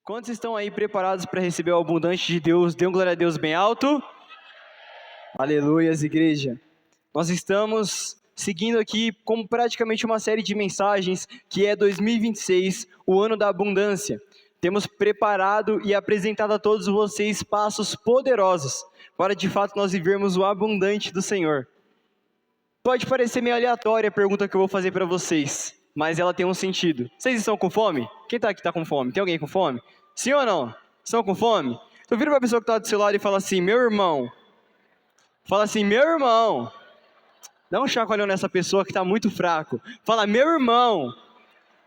Quantos estão aí preparados para receber o abundante de Deus? Dê um glória a Deus bem alto. Aleluias, igreja. Nós estamos seguindo aqui como praticamente uma série de mensagens que é 2026, o ano da abundância. Temos preparado e apresentado a todos vocês passos poderosos para de fato nós vivermos o abundante do Senhor. Pode parecer meio aleatória a pergunta que eu vou fazer para vocês, mas ela tem um sentido. Vocês estão com fome? Quem aqui está com fome? Tem alguém com fome? Sim ou não? Estão com fome? Então vira para a pessoa que está do seu lado e fala assim, meu irmão. Fala assim, meu irmão. Dá um chacoalhão nessa pessoa que está muito fraco. Fala, meu irmão,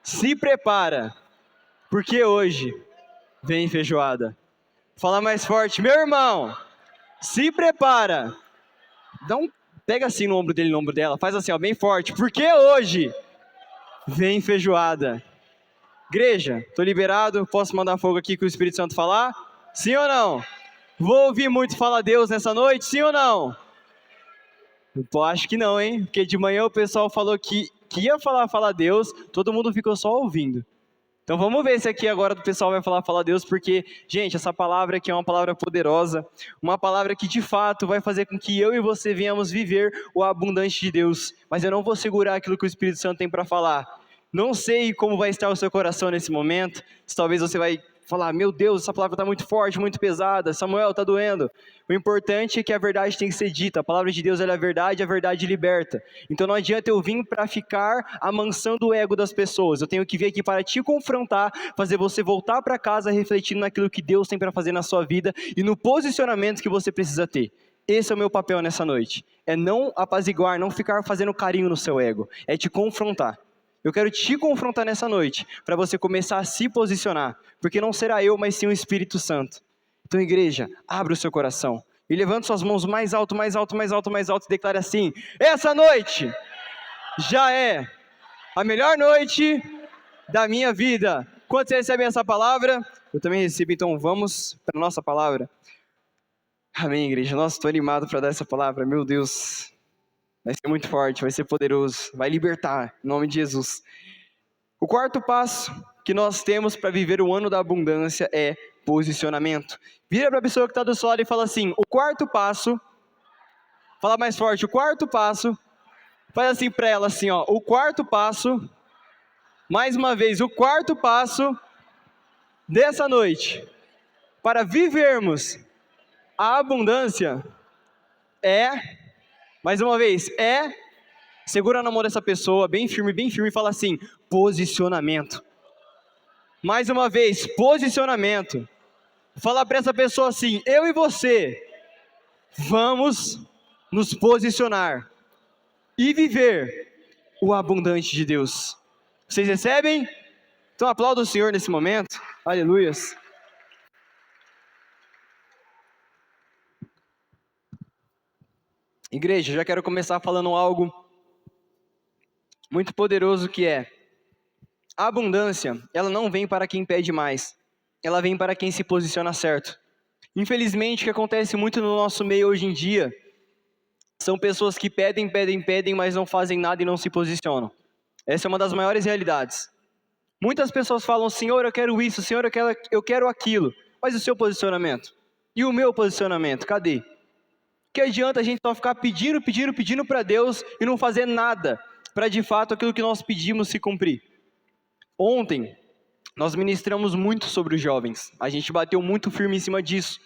se prepara, porque hoje vem feijoada. Fala mais forte, meu irmão, se prepara. Pega assim no ombro dele, no ombro dela, faz assim, ó, bem forte, porque hoje vem feijoada. Igreja, tô liberado, posso mandar fogo aqui com o Espírito Santo falar? Sim ou não? Vou ouvir muito falar Deus nessa noite, sim ou não? Eu acho que não, hein? Porque de manhã o pessoal falou que ia falar Deus, todo mundo ficou só ouvindo. Então vamos ver se aqui agora o pessoal vai falar Deus, porque, gente, essa palavra aqui é uma palavra poderosa, uma palavra que de fato vai fazer com que eu e você venhamos viver o abundante de Deus. Mas eu não vou segurar aquilo que o Espírito Santo tem para falar. Não sei como vai estar o seu coração nesse momento, se talvez você vai falar, meu Deus, essa palavra está muito forte, muito pesada, Samuel, está doendo. O importante é que a verdade tem que ser dita, a palavra de Deus ela é a verdade liberta. Então não adianta eu vir para ficar amansando o ego das pessoas, eu tenho que vir aqui para te confrontar, fazer você voltar para casa refletindo naquilo que Deus tem para fazer na sua vida e no posicionamento que você precisa ter. Esse é o meu papel nessa noite, é não apaziguar, não ficar fazendo carinho no seu ego, é te confrontar. Eu quero te confrontar nessa noite, para você começar a se posicionar, porque não será eu, mas sim o Espírito Santo. Então, igreja, abra o seu coração, e levante suas mãos mais alto, mais alto, mais alto, mais alto, e declare assim, essa noite já é a melhor noite da minha vida. Quantos recebem essa palavra? Eu também recebo, então vamos para a nossa palavra. Amém, igreja, nossa, estou animado para dar essa palavra, meu Deus. Vai ser muito forte, vai ser poderoso, vai libertar, em nome de Jesus. O quarto passo que nós temos para viver o ano da abundância é posicionamento. Vira para a pessoa que está do seu lado e fala assim, o quarto passo, fala mais forte, o quarto passo, faz assim para ela assim, ó, o quarto passo, mais uma vez, o quarto passo dessa noite, para vivermos a abundância é... Mais uma vez, segura na mão dessa pessoa, bem firme, e fala assim, posicionamento. Mais uma vez, posicionamento. Fala para essa pessoa assim, eu e você, vamos nos posicionar e viver o abundante de Deus. Vocês recebem? Então aplauda o Senhor nesse momento, aleluias. Igreja, já quero começar falando algo muito poderoso que é, a abundância, ela não vem para quem pede mais, ela vem para quem se posiciona certo. Infelizmente, o que acontece muito no nosso meio hoje em dia, são pessoas que pedem, mas não fazem nada e não se posicionam. Essa é uma das maiores realidades. Muitas pessoas falam, Senhor, eu quero isso, Senhor, eu quero aquilo, mas o seu posicionamento? E o meu posicionamento, cadê? Que adianta a gente só ficar pedindo para Deus e não fazer nada para de fato aquilo que nós pedimos se cumprir. Ontem, nós ministramos muito sobre os jovens, a gente bateu muito firme em cima disso.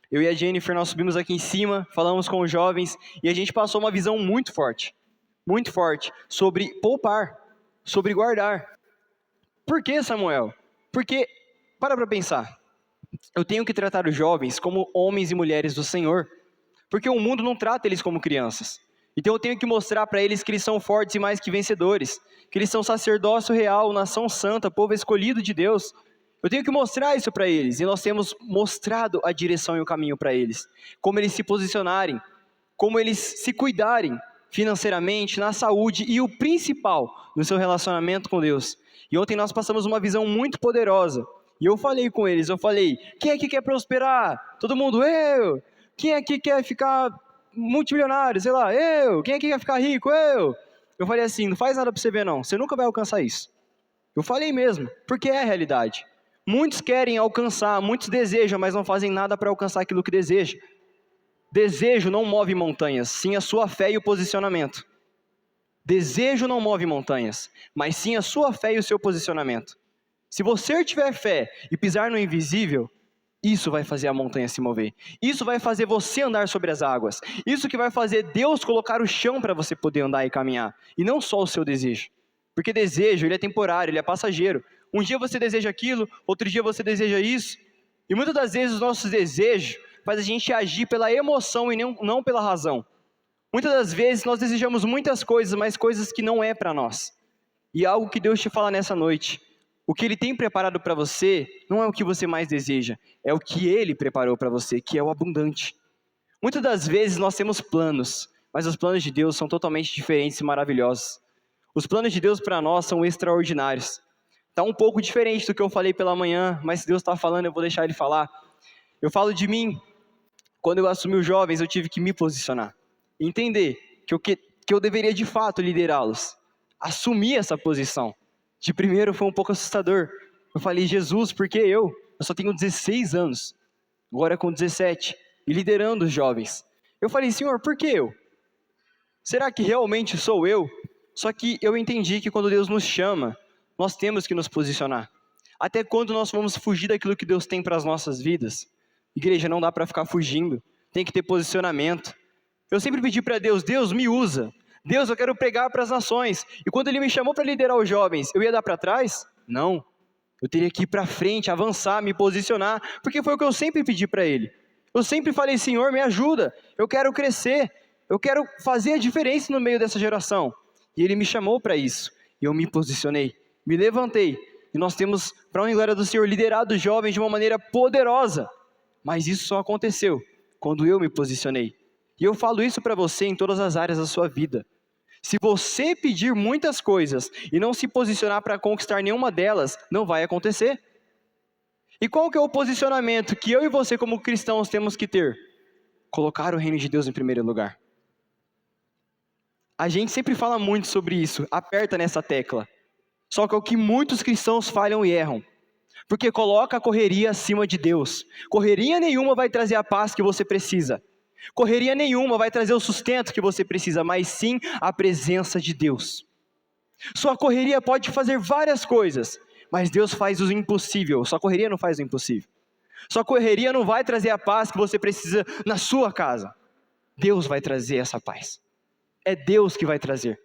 Eu e a Jennifer, nós subimos aqui em cima, falamos com os jovens e a gente passou uma visão muito forte sobre poupar, sobre guardar. Por que, Samuel? Porque, para pensar, eu tenho que tratar os jovens como homens e mulheres do Senhor. Porque o mundo não trata eles como crianças. Então eu tenho que mostrar para eles que eles são fortes e mais que vencedores. Que eles são sacerdócio real, nação santa, povo escolhido de Deus. Eu tenho que mostrar isso para eles. E nós temos mostrado a direção e o caminho para eles. Como eles se posicionarem. Como eles se cuidarem financeiramente, na saúde. E o principal, no seu relacionamento com Deus. E ontem nós passamos uma visão muito poderosa. E eu falei com eles, quem aqui quer prosperar? Todo mundo, eu! Quem aqui quer ficar multimilionário? Sei lá, eu. Quem aqui quer ficar rico? Eu. Eu falei assim, não faz nada para você ver não, você nunca vai alcançar isso. Eu falei mesmo, porque é a realidade. Muitos querem alcançar, muitos desejam, mas não fazem nada para alcançar aquilo que desejam. Desejo não move montanhas, sim a sua fé e o posicionamento. Desejo não move montanhas, mas sim a sua fé e o seu posicionamento. Se você tiver fé e pisar no invisível, isso vai fazer a montanha se mover. Isso vai fazer você andar sobre as águas. Isso que vai fazer Deus colocar o chão para você poder andar e caminhar. E não só o seu desejo. Porque desejo, ele é temporário, ele é passageiro. Um dia você deseja aquilo, outro dia você deseja isso. E muitas das vezes os nossos desejos faz a gente agir pela emoção e não pela razão. Muitas das vezes nós desejamos muitas coisas, mas coisas que não é para nós. E algo que Deus te fala nessa noite, o que Ele tem preparado para você, não é o que você mais deseja, é o que Ele preparou para você, que é o abundante. Muitas das vezes nós temos planos, mas os planos de Deus são totalmente diferentes e maravilhosos. Os planos de Deus para nós são extraordinários. Está um pouco diferente do que eu falei pela manhã, mas se Deus está falando, eu vou deixar Ele falar. Eu falo de mim, quando eu assumi os jovens, eu tive que me posicionar. Entender que eu deveria de fato liderá-los. Assumir essa posição. De primeiro foi um pouco assustador. Eu falei, Jesus, por que eu? Eu só tenho 16 anos. Agora com 17. E liderando os jovens. Eu falei, Senhor, por que eu? Será que realmente sou eu? Só que eu entendi que quando Deus nos chama, nós temos que nos posicionar. Até quando nós vamos fugir daquilo que Deus tem para as nossas vidas? Igreja, não dá para ficar fugindo. Tem que ter posicionamento. Eu sempre pedi para Deus, Deus me usa. Deus, eu quero pregar para as nações. E quando Ele me chamou para liderar os jovens, eu ia dar para trás? Não. Eu teria que ir para frente, avançar, me posicionar, porque foi o que eu sempre pedi para Ele. Eu sempre falei, Senhor, me ajuda. Eu quero crescer. Eu quero fazer a diferença no meio dessa geração. E Ele me chamou para isso. E eu me posicionei, me levantei. E nós temos, para a honra e glória do Senhor, liderado os jovens de uma maneira poderosa. Mas isso só aconteceu quando eu me posicionei. E eu falo isso para você em todas as áreas da sua vida. Se você pedir muitas coisas e não se posicionar para conquistar nenhuma delas, não vai acontecer. E qual que é o posicionamento que eu e você como cristãos temos que ter? Colocar o reino de Deus em primeiro lugar. A gente sempre fala muito sobre isso, aperta nessa tecla. Só que é o que muitos cristãos falham e erram. Porque coloca a correria acima de Deus. Correria nenhuma vai trazer a paz que você precisa. Correria nenhuma vai trazer o sustento que você precisa, mas sim a presença de Deus. Sua correria pode fazer várias coisas, mas Deus faz o impossível. Sua correria não faz o impossível. Sua correria não vai trazer a paz que você precisa na sua casa. Deus vai trazer essa paz. É Deus que vai trazer.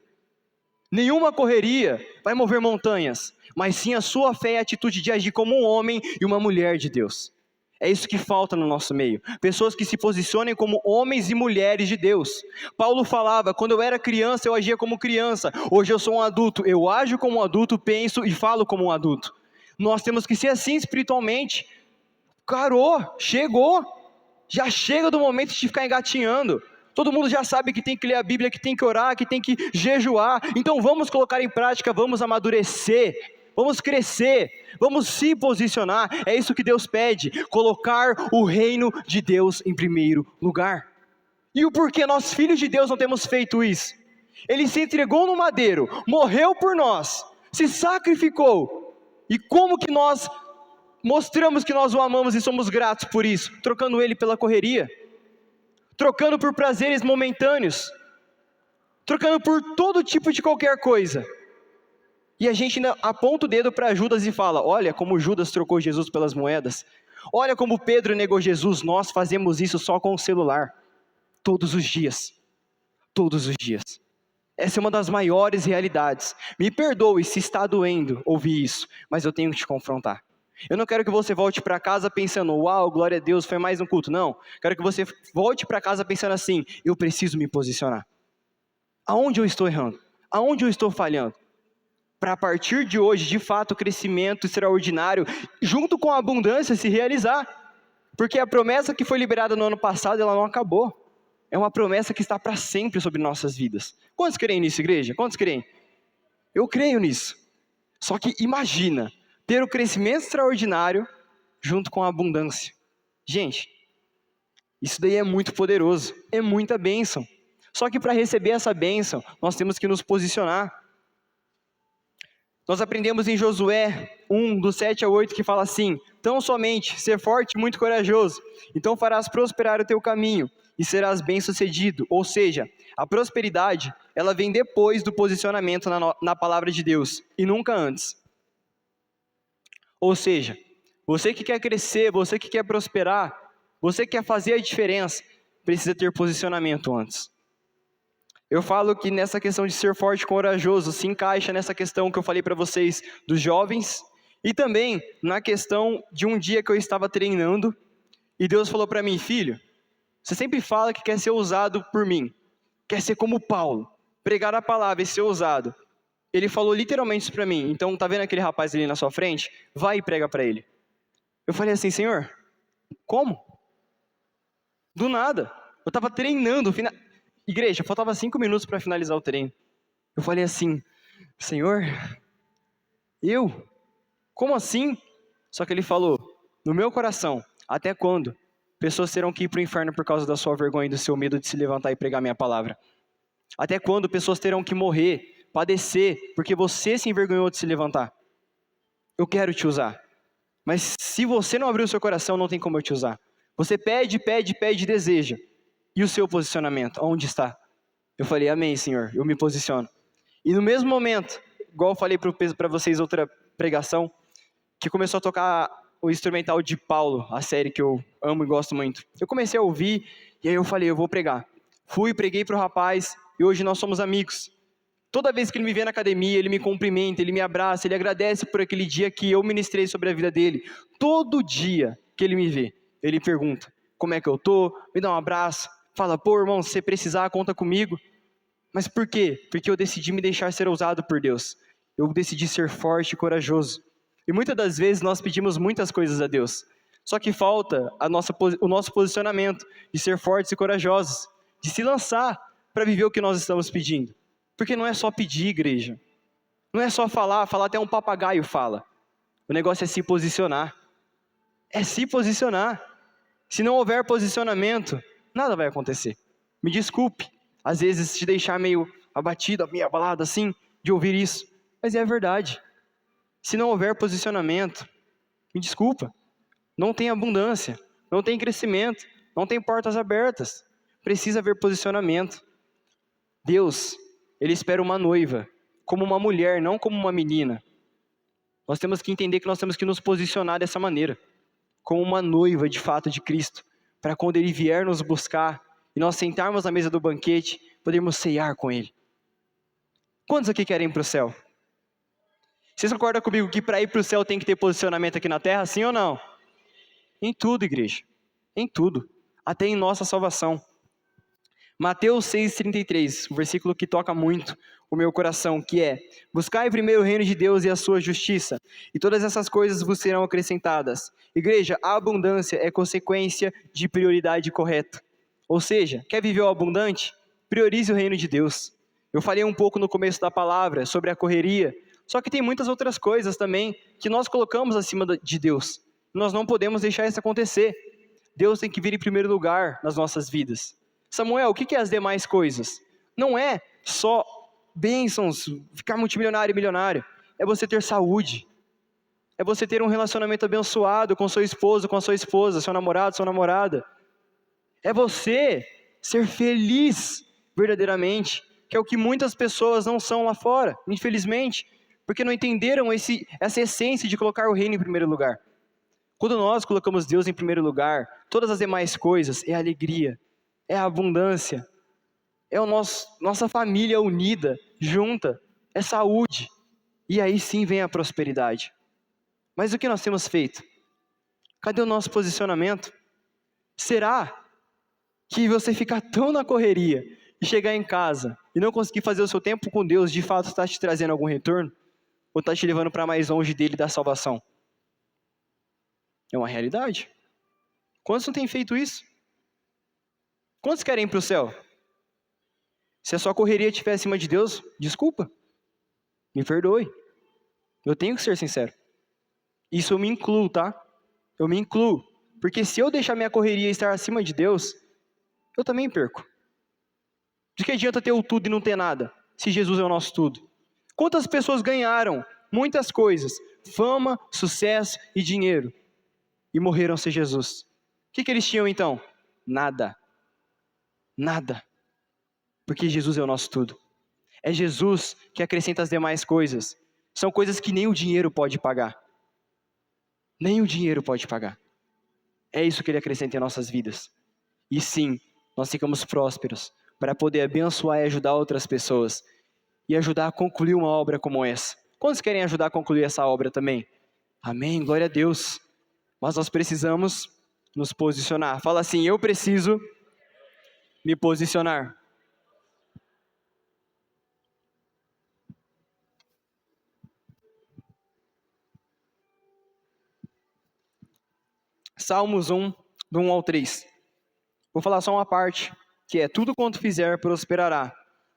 Nenhuma correria vai mover montanhas, mas sim a sua fé e a atitude de agir como um homem e uma mulher de Deus. É isso que falta no nosso meio. Pessoas que se posicionem como homens e mulheres de Deus. Paulo falava, quando eu era criança, eu agia como criança. Hoje eu sou um adulto. Eu ajo como um adulto, penso e falo como um adulto. Nós temos que ser assim espiritualmente. Chegou. Já chega do momento de ficar engatinhando. Todo mundo já sabe que tem que ler a Bíblia, que tem que orar, que tem que jejuar. Então vamos colocar em prática, vamos amadurecer. Vamos crescer, vamos se posicionar, é isso que Deus pede, colocar o reino de Deus em primeiro lugar. E o porquê nós filhos de Deus não temos feito isso? Ele se entregou no madeiro, morreu por nós, se sacrificou, e como que nós mostramos que nós o amamos e somos gratos por isso? Trocando Ele pela correria, trocando por prazeres momentâneos, trocando por todo tipo de qualquer coisa. E a gente ainda aponta o dedo para Judas e fala, olha como Judas trocou Jesus pelas moedas. Olha como Pedro negou Jesus, nós fazemos isso só com o celular. Todos os dias. Todos os dias. Essa é uma das maiores realidades. Me perdoe se está doendo ouvir isso, mas eu tenho que te confrontar. Eu não quero que você volte para casa pensando, uau, glória a Deus, foi mais um culto. Não, quero que você volte para casa pensando assim, eu preciso me posicionar. Aonde eu estou errando? Aonde eu estou falhando? Para a partir de hoje, de fato, o crescimento extraordinário, junto com a abundância, se realizar. Porque a promessa que foi liberada no ano passado, ela não acabou. É uma promessa que está para sempre sobre nossas vidas. Quantos creem nisso, igreja? Quantos creem? Eu creio nisso. Só que imagina, ter o crescimento extraordinário, junto com a abundância. Gente, isso daí é muito poderoso, é muita bênção. Só que para receber essa bênção, nós temos que nos posicionar. Nós aprendemos em Josué 1, do 7 ao 8, que fala assim: tão somente ser forte e muito corajoso, então farás prosperar o teu caminho e serás bem-sucedido. Ou seja, a prosperidade, ela vem depois do posicionamento na palavra de Deus e nunca antes. Ou seja, você que quer crescer, você que quer prosperar, você que quer fazer a diferença, precisa ter posicionamento antes. Eu falo que nessa questão de ser forte e corajoso se encaixa nessa questão que eu falei para vocês dos jovens e também na questão de um dia que eu estava treinando e Deus falou para mim: filho, você sempre fala que quer ser usado por mim, quer ser como Paulo, pregar a palavra e ser usado. Ele falou literalmente isso para mim. Então, tá vendo aquele rapaz ali na sua frente? Vai e prega para ele. Eu falei assim: Senhor, como? Do nada. Eu estava treinando. Igreja, faltava 5 minutos para finalizar o treino. Eu falei assim: Senhor, eu? Como assim? Só que ele falou: no meu coração, até quando? Pessoas terão que ir para o inferno por causa da sua vergonha e do seu medo de se levantar e pregar minha palavra. Até quando pessoas terão que morrer, padecer, porque você se envergonhou de se levantar? Eu quero te usar. Mas se você não abrir o seu coração, não tem como eu te usar. Você pede, deseja. E o seu posicionamento, onde está? Eu falei: amém, Senhor, eu me posiciono. E no mesmo momento, igual eu falei para vocês outra pregação, que começou a tocar o instrumental de Paulo, a série que eu amo e gosto muito. Eu comecei a ouvir, e aí eu falei: eu vou pregar. Fui, preguei para o rapaz, e hoje nós somos amigos. Toda vez que ele me vê na academia, ele me cumprimenta, ele me abraça, ele agradece por aquele dia que eu ministrei sobre a vida dele. Todo dia que ele me vê, ele pergunta: como é que eu tô? Me dá um abraço. Fala: pô, irmão, se você precisar, conta comigo. Mas por quê? Porque eu decidi me deixar ser usado por Deus. Eu decidi ser forte e corajoso. E muitas das vezes nós pedimos muitas coisas a Deus. Só que falta o nosso posicionamento de ser fortes e corajosos, de se lançar para viver o que nós estamos pedindo. Porque não é só pedir, igreja. Não é só falar até um papagaio fala. O negócio é se posicionar. É se posicionar. Se não houver posicionamento, nada vai acontecer. Me desculpe, às vezes te deixar meio abatido, meio abalado assim, de ouvir isso. Mas é a verdade. Se não houver posicionamento, me desculpa, não tem abundância, não tem crescimento, não tem portas abertas. Precisa haver posicionamento. Deus, Ele espera uma noiva, como uma mulher, não como uma menina. Nós temos que entender que nós temos que nos posicionar dessa maneira, como uma noiva de fato de Cristo, para quando Ele vier nos buscar e nós sentarmos na mesa do banquete, podermos ceiar com Ele. Quantos aqui querem ir para o céu? Vocês concordam comigo que para ir para o céu tem que ter posicionamento aqui na terra, sim ou não? Em tudo, igreja. Em tudo. Até em nossa salvação. Mateus 6,33, um versículo que toca muito o meu coração, que é: buscai primeiro o reino de Deus e a sua justiça, e todas essas coisas vos serão acrescentadas. Igreja, a abundância é consequência de prioridade correta. Ou seja, quer viver o abundante? Priorize o reino de Deus. Eu falei um pouco no começo da palavra sobre a correria, só que tem muitas outras coisas também que nós colocamos acima de Deus. Nós não podemos deixar isso acontecer. Deus tem que vir em primeiro lugar nas nossas vidas. Samuel, o que é as demais coisas? Não é só bênçãos, ficar multimilionário e milionário. É você ter saúde. É você ter um relacionamento abençoado com seu esposo, com a sua esposa, seu namorado, sua namorada. É você ser feliz verdadeiramente, que é o que muitas pessoas não são lá fora, infelizmente, porque não entenderam essa essência de colocar o reino em primeiro lugar. Quando nós colocamos Deus em primeiro lugar, todas as demais coisas é alegria, é a abundância, é nossa família unida, junta, é saúde, e aí sim vem a prosperidade. Mas o que nós temos feito? Cadê o nosso posicionamento? Será que você ficar tão na correria e chegar em casa e não conseguir fazer o seu tempo com Deus, de fato está te trazendo algum retorno? Ou está te levando para mais longe dele da salvação? É uma realidade. Quantos não têm feito isso? Quantos querem ir para o céu? Se a sua correria estiver acima de Deus, desculpa, me perdoe. Eu tenho que ser sincero. Isso eu me incluo, tá? Eu me incluo. Porque se eu deixar minha correria estar acima de Deus, eu também perco. De que adianta ter o tudo e não ter nada, se Jesus é o nosso tudo? Quantas pessoas ganharam muitas coisas, fama, sucesso e dinheiro, e morreram sem Jesus. O que eles tinham então? Nada. Nada. Porque Jesus é o nosso tudo. É Jesus que acrescenta as demais coisas. São coisas que nem o dinheiro pode pagar. Nem o dinheiro pode pagar. É isso que Ele acrescenta em nossas vidas. E sim, nós ficamos prósperos para poder abençoar e ajudar outras pessoas. E ajudar a concluir uma obra como essa. Quantos querem ajudar a concluir essa obra também? Amém, glória a Deus. Mas nós precisamos nos posicionar. Fala assim, eu preciso me posicionar. Salmos 1, do 1 ao 3. Vou falar só uma parte, que é: tudo quanto fizer prosperará.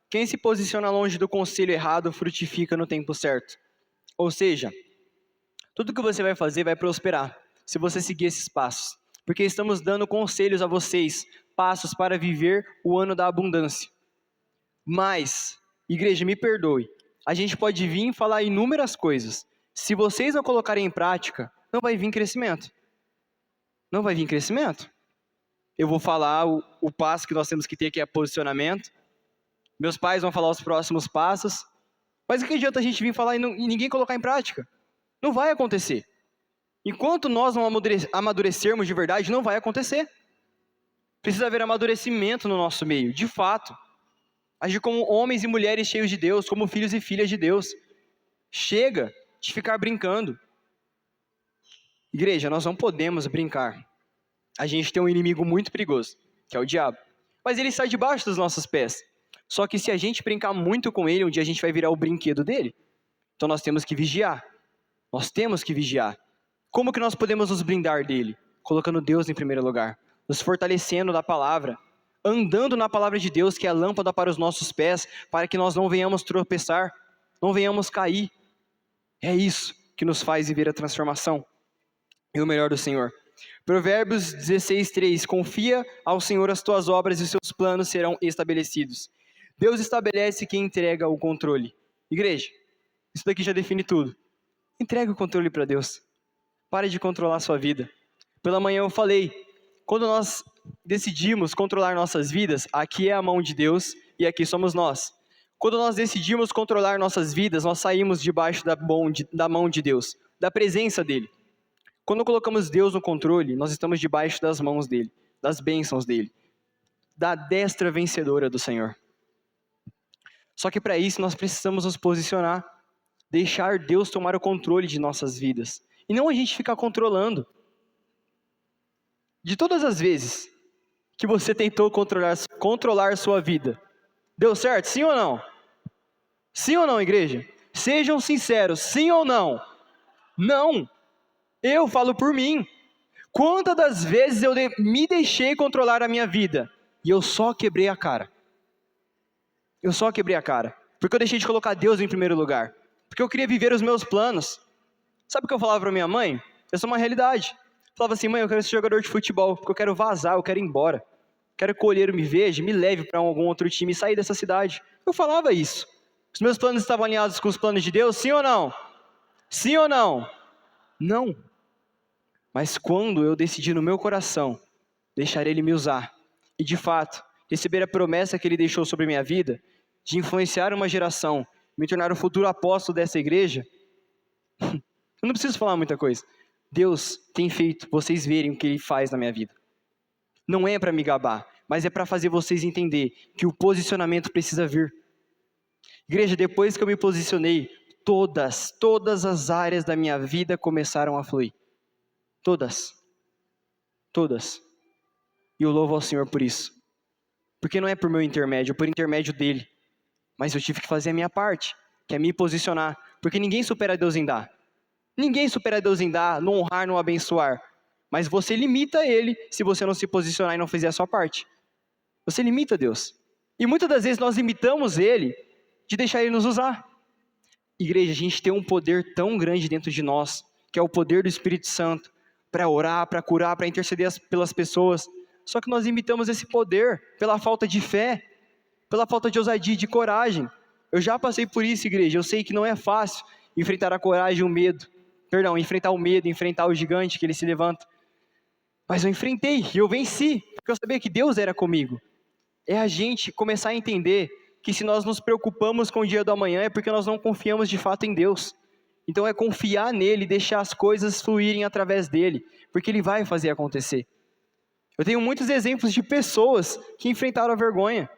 Quem se posiciona longe do conselho errado frutifica no tempo certo. Ou seja, tudo que você vai fazer vai prosperar, se você seguir esses passos. Porque estamos dando conselhos a vocês, passos para viver o ano da abundância. Mas, igreja, me perdoe, a gente pode vir e falar inúmeras coisas. Se vocês não colocarem em prática, não vai vir crescimento. Não vai vir crescimento. Eu vou falar o passo que nós temos que ter, que é posicionamento. Meus pais vão falar os próximos passos. Mas o que adianta a gente vir falar e ninguém colocar em prática? Não vai acontecer. Enquanto nós não amadurecermos de verdade, não vai acontecer. Precisa haver amadurecimento no nosso meio, de fato. Agir como homens e mulheres cheios de Deus, como filhos e filhas de Deus. Chega de ficar brincando. Igreja, nós não podemos brincar. A gente tem um inimigo muito perigoso, que é o diabo. Mas ele sai debaixo dos nossos pés. Só que se a gente brincar muito com ele, um dia a gente vai virar o brinquedo dele. Então nós temos que vigiar. Nós temos que vigiar. Como que nós podemos nos blindar dele? Colocando Deus em primeiro lugar. Nos fortalecendo da palavra. Andando na palavra de Deus, que é a lâmpada para os nossos pés, para que nós não venhamos tropeçar, não venhamos cair. É isso que nos faz viver a transformação e o melhor do Senhor. Provérbios 16:3. Confia ao Senhor as tuas obras e os seus planos serão estabelecidos. Deus estabelece quem entrega o controle. Igreja, isso daqui já define tudo. Entrega o controle para Deus. Pare de controlar a sua vida. Pela manhã eu falei, quando nós decidimos controlar nossas vidas, aqui é a mão de Deus e aqui somos nós. Quando nós decidimos controlar nossas vidas, nós saímos debaixo da mão de Deus, da presença dEle. Quando colocamos Deus no controle, nós estamos debaixo das mãos dEle, das bênçãos dEle, da destra vencedora do Senhor. Só que para isso nós precisamos nos posicionar, deixar Deus tomar o controle de nossas vidas, e não a gente ficar controlando. De todas as vezes que você tentou controlar sua vida, deu certo? Sim ou não? Sim ou não, igreja? Sejam sinceros, sim ou não? Não. Eu falo por mim. Quantas das vezes eu me deixei controlar a minha vida e eu só quebrei a cara? Eu só quebrei a cara. Porque eu deixei de colocar Deus em primeiro lugar. Porque eu queria viver os meus planos. Sabe o que eu falava para minha mãe? Essa é uma realidade. Eu falava assim, mãe, eu quero ser jogador de futebol, porque eu quero vazar, eu quero ir embora. Quero que o olheiro me veja, me leve para algum outro time e sair dessa cidade. Eu falava isso. Os meus planos estavam alinhados com os planos de Deus, sim ou não? Sim ou não? Não. Mas quando eu decidi no meu coração deixar Ele me usar, e de fato, receber a promessa que Ele deixou sobre a minha vida, de influenciar uma geração, me tornar o futuro apóstolo dessa igreja, eu não preciso falar muita coisa. Deus tem feito vocês verem o que Ele faz na minha vida. Não é para me gabar, mas é para fazer vocês entender que o posicionamento precisa vir. Igreja, depois que eu me posicionei, todas as áreas da minha vida começaram a fluir. Todas. E eu louvo ao Senhor por isso. Porque não é por meu intermédio, é por intermédio dEle. Mas eu tive que fazer a minha parte, que é me posicionar. Porque ninguém supera Deus em dar. Ninguém supera Deus em dar, no honrar, no abençoar. Mas você limita Ele se você não se posicionar e não fizer a sua parte. Você limita Deus. E muitas das vezes nós limitamos Ele de deixar Ele nos usar. Igreja, a gente tem um poder tão grande dentro de nós, que é o poder do Espírito Santo, para orar, para curar, para interceder pelas pessoas. Só que nós limitamos esse poder pela falta de fé, pela falta de ousadia e de coragem. Eu já passei por isso, igreja, eu sei que não é fácil. enfrentar a coragem, o medo. Perdão, enfrentar o medo, enfrentar o gigante que ele se levanta. Mas eu enfrentei e eu venci, porque eu sabia que Deus era comigo. É a gente começar a entender que se nós nos preocupamos com o dia do amanhã é porque nós não confiamos de fato em Deus. Então é confiar nele, deixar as coisas fluírem através dele, porque ele vai fazer acontecer. Eu tenho muitos exemplos de pessoas que enfrentaram a vergonha.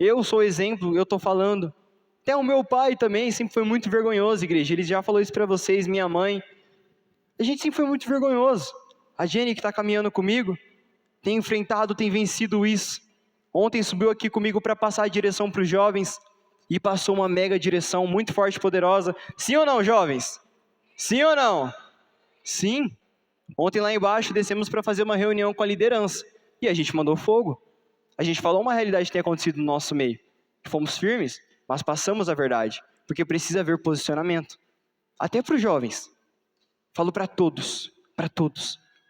Eu sou exemplo, eu estou falando. Até o meu pai também sempre foi muito vergonhoso, igreja. Ele já falou isso para vocês, minha mãe. A gente sempre foi muito vergonhoso. A Jenny, que está caminhando comigo, tem enfrentado, tem vencido isso. Ontem subiu aqui comigo para passar a direção para os jovens e passou uma mega direção muito forte e poderosa. Sim ou não, jovens? Sim ou não? Sim. Ontem lá embaixo descemos para fazer uma reunião com a liderança e a gente mandou fogo. A gente falou uma realidade que tem acontecido no nosso meio. Fomos firmes, mas passamos a verdade, porque precisa haver posicionamento. Até para os jovens. Falo para todos,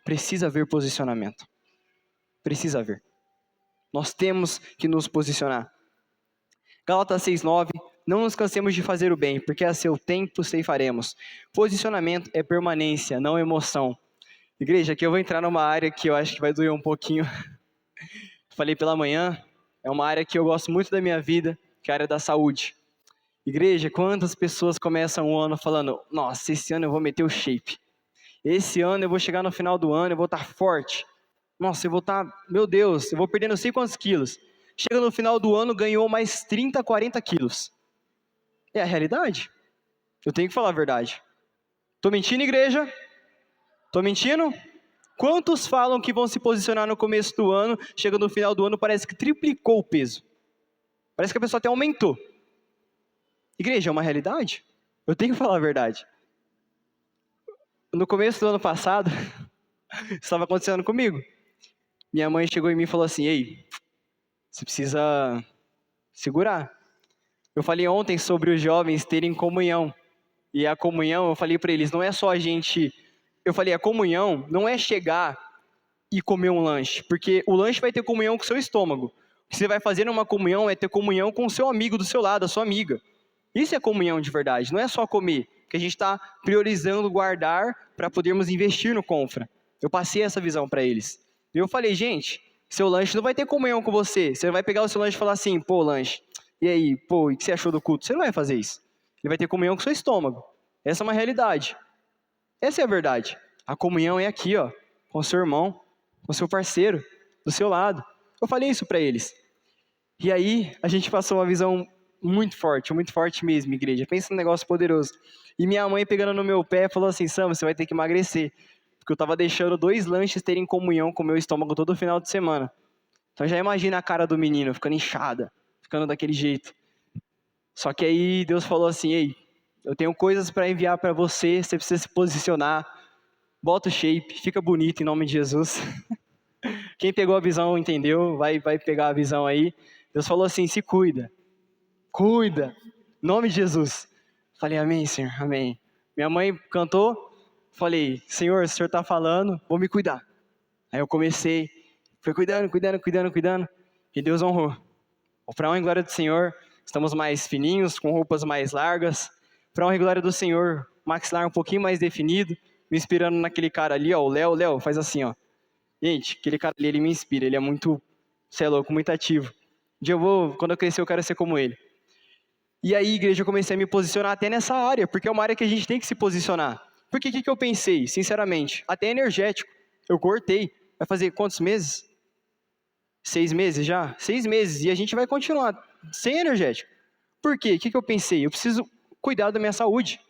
precisa haver posicionamento. Precisa haver. Nós temos que nos posicionar. Gálatas 6:9, não nos cansemos de fazer o bem, porque a seu tempo ceifaremos. Posicionamento é permanência, não emoção. Igreja, aqui eu vou entrar numa área que eu acho que vai doer um pouquinho. Falei pela manhã, é uma área que eu gosto muito da minha vida, que é a área da saúde. Igreja, quantas pessoas começam o ano falando, nossa, esse ano eu vou meter o shape. Esse ano eu vou chegar no final do ano, eu vou estar forte. Nossa, eu vou estar, meu Deus, eu vou perder não sei quantos quilos. Chega no final do ano, ganhou mais 30, 40 quilos. É a realidade. Eu tenho que falar a verdade. Tô mentindo, igreja? Tô mentindo? Quantos falam que vão se posicionar no começo do ano, chega no final do ano, parece que triplicou o peso. Parece que a pessoa até aumentou. Igreja, é uma realidade? Eu tenho que falar a verdade. No começo do ano passado, isso estava acontecendo comigo. Minha mãe chegou em mim e falou assim, ei, você precisa segurar. Eu falei ontem sobre os jovens terem comunhão. E a comunhão, eu falei para eles, não é só a gente... Eu falei, a comunhão não é chegar e comer um lanche. Porque o lanche vai ter comunhão com o seu estômago. O que você vai fazer numa comunhão é ter comunhão com o seu amigo do seu lado, a sua amiga. Isso é comunhão de verdade, não é só comer. Que a gente está priorizando guardar para podermos investir no Confra. Eu passei essa visão para eles. E eu falei, gente, seu lanche não vai ter comunhão com você. Você vai pegar o seu lanche e falar assim, pô, lanche, e aí, pô, e o que você achou do culto? Você não vai fazer isso. Ele vai ter comunhão com o seu estômago. Essa é uma realidade. Essa é a verdade. A comunhão é aqui, ó, com o seu irmão, com o seu parceiro, do seu lado. Eu falei isso para eles. E aí, a gente passou uma visão muito forte mesmo, igreja. Pensa num negócio poderoso. E minha mãe pegando no meu pé, falou assim, Sam, você vai ter que emagrecer. Porque eu estava deixando 2 lanches terem comunhão com o meu estômago todo final de semana. Então já imagina a cara do menino, ficando inchada, ficando daquele jeito. Só que aí Deus falou assim, ei, eu tenho coisas para enviar para você, você precisa se posicionar, bota o shape, fica bonito em nome de Jesus. Quem pegou a visão entendeu, vai pegar a visão aí. Deus falou assim, se cuida, em nome de Jesus. Falei, amém, Senhor, amém. Minha mãe cantou, falei, Senhor, se o Senhor está falando, vou me cuidar. Aí eu comecei, fui cuidando, e Deus honrou. Para honra e glória do Senhor, estamos mais fininhos, com roupas mais largas. Para honra e glória do Senhor, maxilar um pouquinho mais definido, me inspirando naquele cara ali, ó, o Léo, faz assim, ó. Gente, aquele cara ali, ele me inspira, ele é muito, você é louco, muito ativo. Um dia quando eu crescer, eu quero ser como ele. E aí, igreja, eu comecei a me posicionar até nessa área, porque é uma área que a gente tem que se posicionar. Porque o que eu pensei, sinceramente? Até energético. Eu cortei. Vai fazer quantos meses? 6 meses já? 6 meses. E a gente vai continuar sem energético. Por quê? O que eu pensei? Eu preciso cuidar da minha saúde.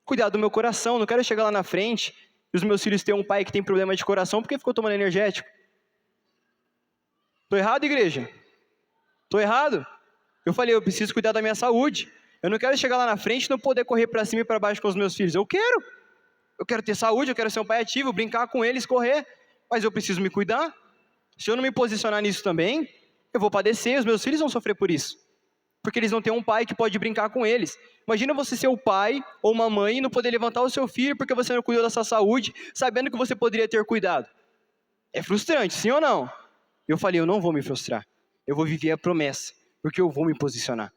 Cuidar do meu coração. Não quero chegar lá na frente e os meus filhos terem um pai que tem problema de coração porque ficou tomando energético. Tô errado, igreja? Tô errado? Eu falei, eu preciso cuidar da minha saúde. Eu não quero chegar lá na frente e não poder correr para cima e para baixo com os meus filhos. Eu quero ter saúde, eu quero ser um pai ativo, brincar com eles, correr. Mas eu preciso me cuidar. Se eu não me posicionar nisso também, eu vou padecer, os meus filhos vão sofrer por isso. Porque eles não têm um pai que pode brincar com eles. Imagina você ser o pai ou uma mãe e não poder levantar o seu filho porque você não cuidou da sua saúde, sabendo que você poderia ter cuidado. É frustrante, sim ou não? Eu falei, eu não vou me frustrar. Eu vou viver a promessa, porque eu vou me posicionar.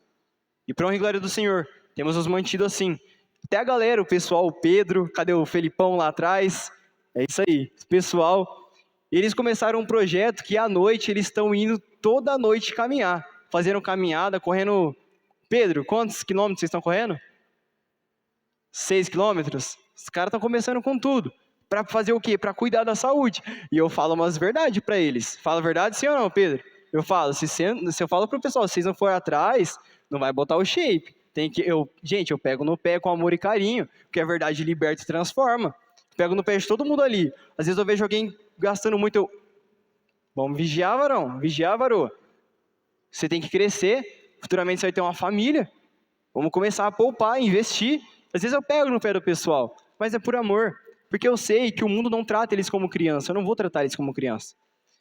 E para honra e glória do Senhor, temos nos mantido assim. Até a galera, o pessoal, o Pedro, cadê o Felipão lá atrás? É isso aí, pessoal. Eles começaram um projeto que à noite eles estão indo toda noite caminhar, fazendo caminhada, correndo. Pedro, quantos quilômetros vocês estão correndo? 6 quilômetros? Os caras estão começando com tudo. Para fazer o quê? Para cuidar da saúde. E eu falo umas verdades para eles. Fala a verdade sim ou não, Pedro? Eu falo, se eu falo pro pessoal, se vocês não forem atrás, não vai botar o shape. Gente, eu pego no pé com amor e carinho, porque a verdade liberta e transforma. Pego no pé de todo mundo ali. Às vezes eu vejo alguém gastando muito. Vamos vigiar, varão. Vigiar, varô. Você tem que crescer. Futuramente você vai ter uma família. Vamos começar a poupar, investir. Às vezes eu pego no pé do pessoal, mas é por amor. Porque eu sei que o mundo não trata eles como criança. Eu não vou tratar eles como criança.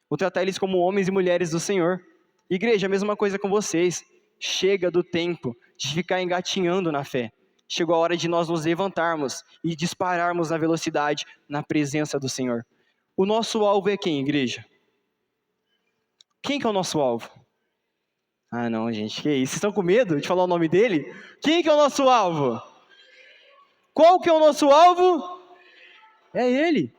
Vou tratar eles como homens e mulheres do Senhor. Igreja, a mesma coisa com vocês. Chega do tempo de ficar engatinhando na fé. Chegou a hora de nós nos levantarmos e dispararmos na velocidade, na presença do Senhor. O nosso alvo é quem, igreja? Quem que é o nosso alvo? Ah, não, gente, que isso? Vocês estão com medo de falar o nome dele? Quem que é o nosso alvo? Qual que é o nosso alvo? É ele.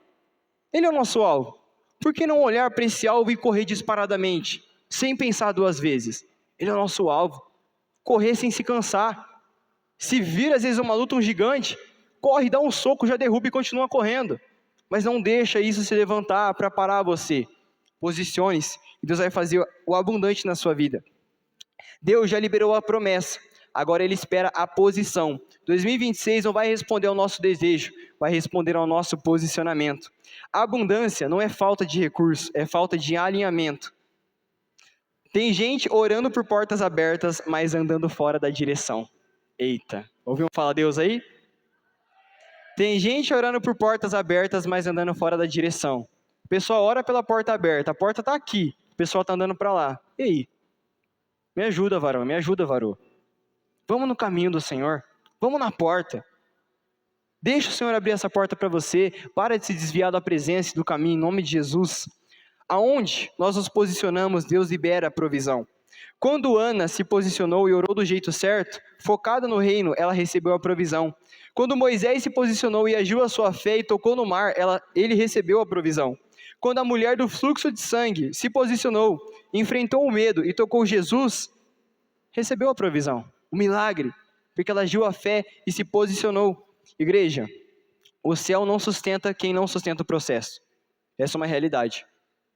Ele é o nosso alvo. Por que não olhar para esse alvo e correr disparadamente, sem pensar duas vezes? Ele é o nosso alvo. Correr sem se cansar. Se vir às vezes uma luta, um gigante, corre, dá um soco, já derruba e continua correndo. Mas não deixa isso se levantar para parar você. Posicione-se e Deus vai fazer o abundante na sua vida. Deus já liberou a promessa, agora Ele espera a posição. 2026 não vai responder ao nosso desejo, vai responder ao nosso posicionamento. A abundância não é falta de recurso, é falta de alinhamento. Tem gente orando por portas abertas, mas andando fora da direção. Eita, ouviu falar Deus aí? Tem gente orando por portas abertas, mas andando fora da direção. O pessoal ora pela porta aberta, a porta está aqui, o pessoal está andando para lá. E aí? Me ajuda, varão, me ajuda, varô. Vamos no caminho do Senhor, vamos na porta. Deixa o Senhor abrir essa porta para você, para de se desviar da presença e do caminho, em nome de Jesus. Aonde nós nos posicionamos, Deus libera a provisão. Quando Ana se posicionou e orou do jeito certo, focada no reino, ela recebeu a provisão. Quando Moisés se posicionou e agiu a sua fé e tocou no mar, ele recebeu a provisão. Quando a mulher do fluxo de sangue se posicionou, enfrentou o medo e tocou Jesus, recebeu a provisão, o milagre, porque ela agiu a fé e se posicionou. Igreja, o céu não sustenta quem não sustenta o processo. Essa é uma realidade.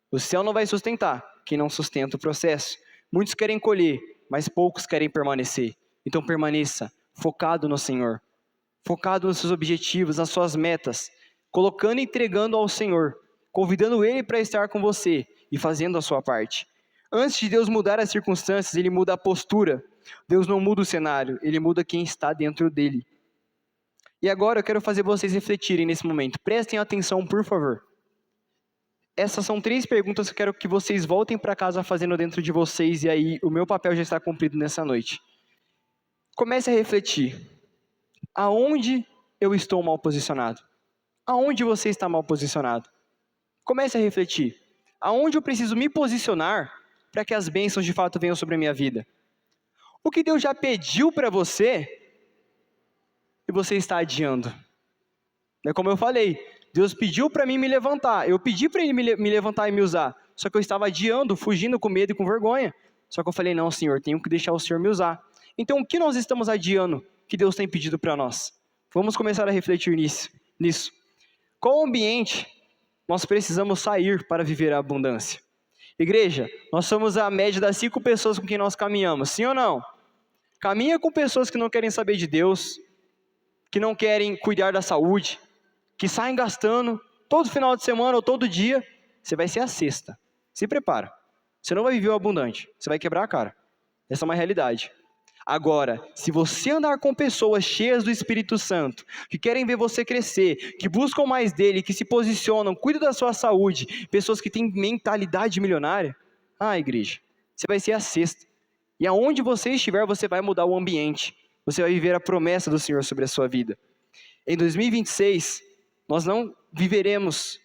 O céu não vai sustentar quem não sustenta o processo. Muitos querem colher, mas poucos querem permanecer. Então permaneça focado no Senhor, focado nos seus objetivos, nas suas metas, colocando e entregando ao Senhor, convidando Ele para estar com você e fazendo a sua parte. Antes de Deus mudar as circunstâncias, Ele muda a postura. Deus não muda o cenário, Ele muda quem está dentro dele. E agora eu quero fazer vocês refletirem nesse momento. Prestem atenção, por favor. Essas são 3 perguntas que eu quero que vocês voltem para casa fazendo dentro de vocês, e aí o meu papel já está cumprido nessa noite. Comece a refletir. Aonde eu estou mal posicionado? Aonde você está mal posicionado? Comece a refletir. Aonde eu preciso me posicionar para que as bênçãos de fato venham sobre a minha vida? O que Deus já pediu para você e você está adiando? É como eu falei, Deus pediu para mim me levantar, eu pedi para Ele me levantar e me usar, só que eu estava adiando, fugindo com medo e com vergonha. Só que eu falei, não, Senhor, tenho que deixar o Senhor me usar. Então o que nós estamos adiando que Deus tem pedido para nós? Vamos começar a refletir nisso. Qual ambiente nós precisamos sair para viver a abundância? Igreja, nós somos a média das 5 pessoas com quem nós caminhamos, sim ou não? Caminha com pessoas que não querem saber de Deus, que não querem cuidar da saúde, que saem gastando todo final de semana ou todo dia. Você vai ser a sexta. Se prepara. Você não vai viver o abundante, você vai quebrar a cara. Essa é uma realidade. Agora, se você andar com pessoas cheias do Espírito Santo, que querem ver você crescer, que buscam mais dele, que se posicionam, cuidam da sua saúde, pessoas que têm mentalidade milionária, igreja, você vai ser a sexta. E aonde você estiver, você vai mudar o ambiente. Você vai viver a promessa do Senhor sobre a sua vida. Em 2026, nós não viveremos...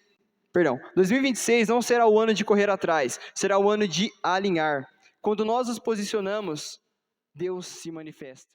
2026 não será o ano de correr atrás, será o ano de alinhar. Quando nós nos posicionamos, Deus se manifesta.